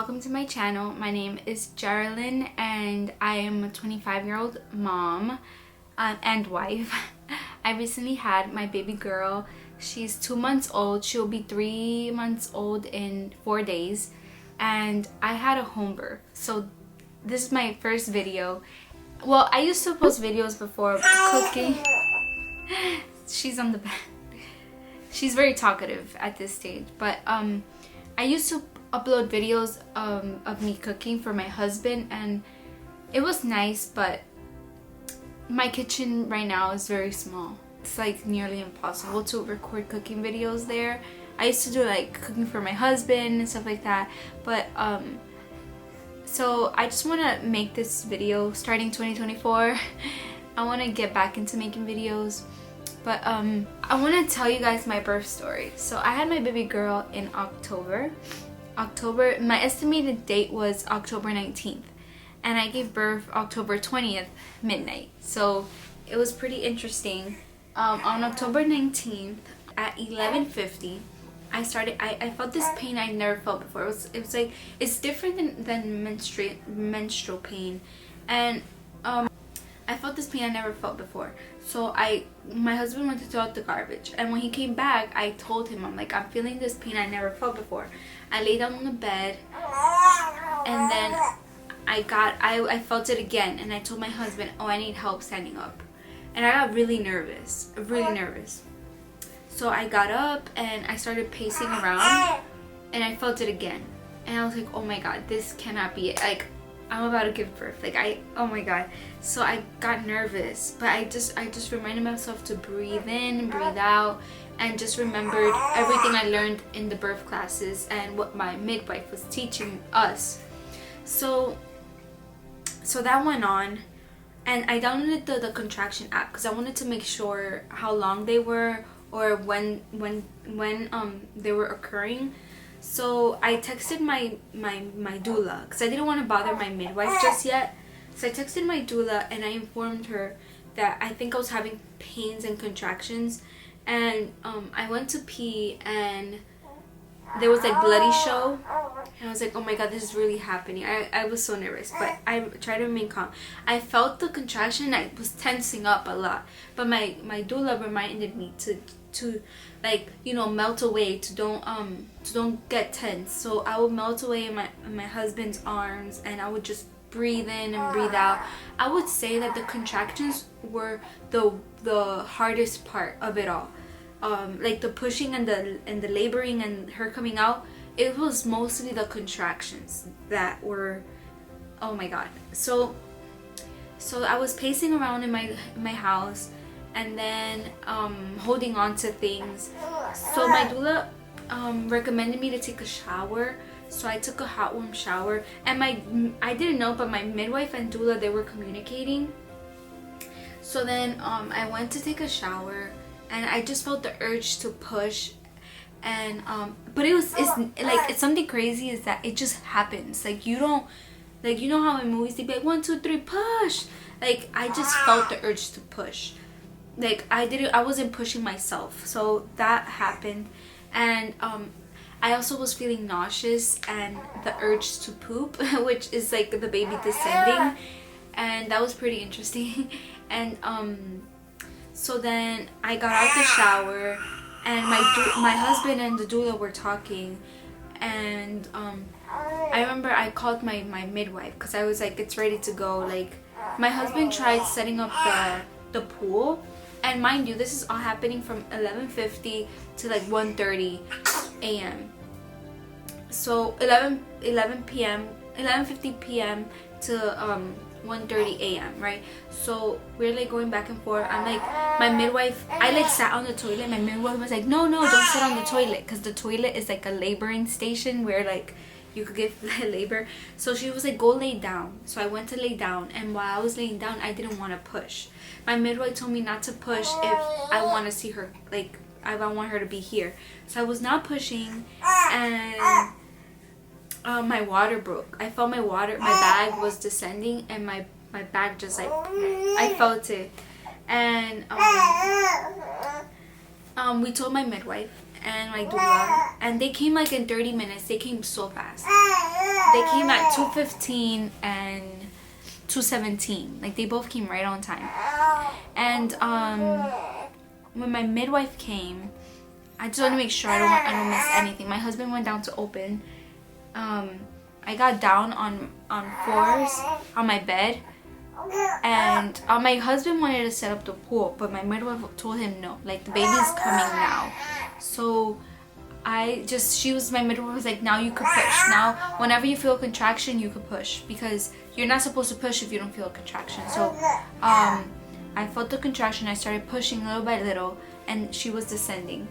welcome to my channel. My name is Geraldine and I am a 25-year-old mom and wife. I recently had my baby girl. She's 2 months old. She'll be 3 months old in 4 days, and I had a home birth. So this is my first video. Well, I used to post videos before cooking. She's on the bed. She's very talkative at this stage, but I used to upload videos of me cooking for my husband, and it was nice, but my kitchen right now is very small. It's like nearly impossible to record cooking videos there. I used to do like cooking for my husband and stuff like that, but so I just want to make this video starting 2024. I want to get back into making videos, but I want to tell you guys my birth story. So I had my baby girl in October. My estimated date was October 19th, and I gave birth October 20th midnight. So it was pretty interesting. On October 19th at 11:50, I felt this pain I never felt before. It was like, it's different than menstrual pain, and I felt this pain I never felt before. So my husband went to throw out the garbage, and when he came back, I told him, I'm like, I'm feeling this pain I never felt before. I lay down on the bed, and then I felt it again, and I told my husband, oh, I need help standing up. And I got really nervous. So I got up and I started pacing around, and I felt it again. And I was like, oh my god, this cannot be it. Like, I'm about to give birth. Like, oh my god. So I got nervous, but I just reminded myself to breathe in and breathe out, and just remembered everything I learned in the birth classes and what my midwife was teaching us. So that went on, and I downloaded the contraction app because I wanted to make sure how long they were, or when they were occurring. So I texted my doula because I didn't want to bother my midwife just yet. So I texted my doula and I informed her that I think I was having pains and contractions, and I went to pee and there was like bloody show, and I was like, oh my god, this is really happening. I was so nervous, but I tried to remain calm. I felt the contraction. I was tensing up a lot, but my doula reminded me to like, you know, melt away, to don't get tense. So I would melt away in my husband's arms, and I would just breathe in and breathe out. I would say that the contractions were the hardest part of it all. Like the pushing and the laboring and her coming out, it was mostly the contractions that were, oh my god. So I was pacing around in my house, and then holding on to things. So my doula recommended me to take a shower. So I took a hot warm shower, and I didn't know, but my midwife and doula, they were communicating. So then I went to take a shower, and I just felt the urge to push, and but it's something crazy is that it just happens. Like, you don't, like, you know how in movies they be like 1 2 3 push. Like, I just felt the urge to push. Like, I wasn't pushing myself. So that happened, and I also was feeling nauseous and the urge to poop, which is like the baby descending, and that was pretty interesting. And so then I got out the shower, and my husband and the doula were talking, and I remember I called my midwife because I was like, it's ready to go. Like, my husband tried setting up the pool, and mind you, this is all happening from 11:50 to like 1:30 a.m. So 11:50 p.m. to 1:30 a.m. right? So we're like going back and forth. I'm like, my midwife, I like sat on the toilet. My midwife was like, no, don't sit on the toilet, because the toilet is like a laboring station where like you could give labor. So she was like, go lay down. So I went to lay down, and while I was laying down, I didn't want to push. My midwife told me not to push if I want to see her, like, I want her to be here. So I was not pushing, and my water broke. I felt my bag was descending, and my bag just like, I felt it. And we told my midwife, and my doula, and they came like in 30 minutes. They came so fast. They came at 2:15 and 2:17. Like they both came right on time. And when my midwife came, I just want to make sure I don't miss anything. My husband went down to open. I got down on fours on my bed, and my husband wanted to set up the pool, but my midwife told him no, like the baby's coming now. So my midwife was like, now you could push. Now whenever you feel a contraction, you could push, because you're not supposed to push if you don't feel a contraction. So I felt the contraction. I started pushing little by little, and she was descending.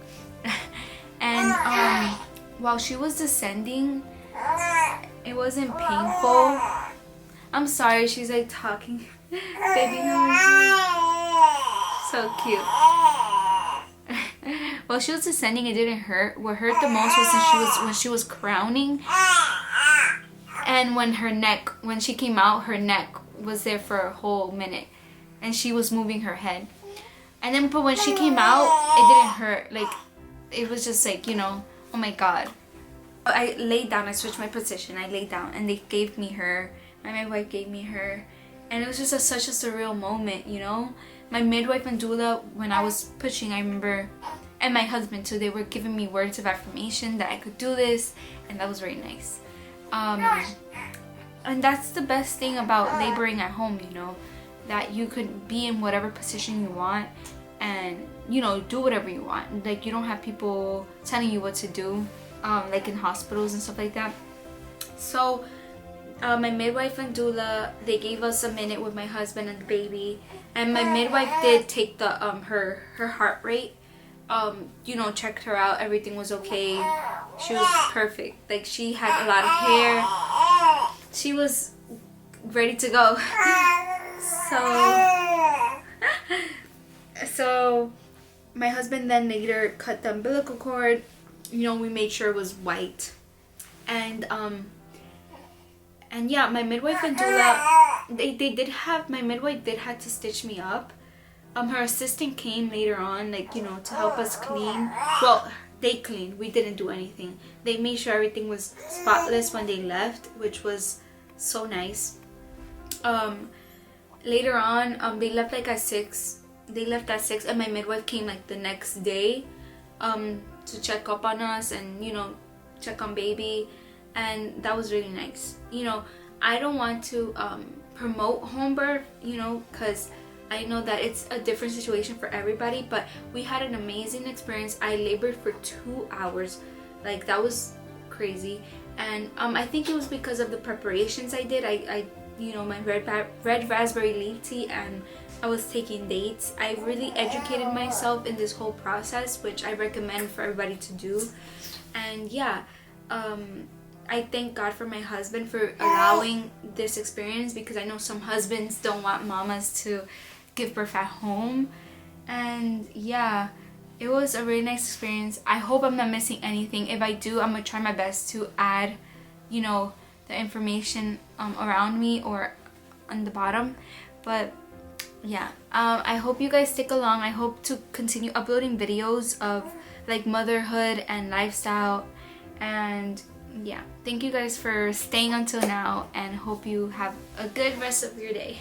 And while she was descending, it wasn't painful. I'm sorry, she's like talking. Baby knows. So cute. While she was descending, it didn't hurt. What hurt the most was when she was crowning, and when she came out, her neck was there for a whole minute, and she was moving her head. And then, but when she came out, it didn't hurt. Like, it was just like, oh my God. I laid down. I switched my position. I laid down, and they gave me her. My midwife gave me her, and it was just such a surreal moment, My midwife and doula, when I was pushing, I remember, and my husband too, they were giving me words of affirmation that I could do this, and that was very nice. And that's the best thing about laboring at home, that you could be in whatever position you want, and do whatever you want. Like, you don't have people telling you what to do, like in hospitals and stuff like that. So my midwife and doula, they gave us a minute with my husband and the baby, and my midwife did take the her heart rate, checked her out. Everything was okay. She was perfect. Like, she had a lot of hair. She was ready to go. So my husband then later cut the umbilical cord. We made sure it was white, and yeah, my midwife and doula, my midwife did have to stitch me up. Her assistant came later on, to help us clean. Well, they cleaned. We didn't do anything. They made sure everything was spotless when they left, which was so nice. Later on, they left like at 6. They left at 6, and my midwife came like the next day to check up on us and, check on baby. And that was really nice. I don't want to promote home birth, because I know that it's a different situation for everybody, but we had an amazing experience. I labored for 2 hours. Like, that was crazy. And I think it was because of the preparations I did. I my red raspberry leaf tea, and I was taking dates. I really educated myself in this whole process, which I recommend for everybody to do. And yeah, I thank God for my husband for allowing this experience, because I know some husbands don't want mamas to give birth at home. And yeah, it was a really nice experience. I hope I'm not missing anything. If I do, I'm gonna try my best to add the information around me or on the bottom. But yeah, I hope you guys stick along. I hope to continue uploading videos of like motherhood and lifestyle. And yeah, thank you guys for staying until now, and hope you have a good rest of your day.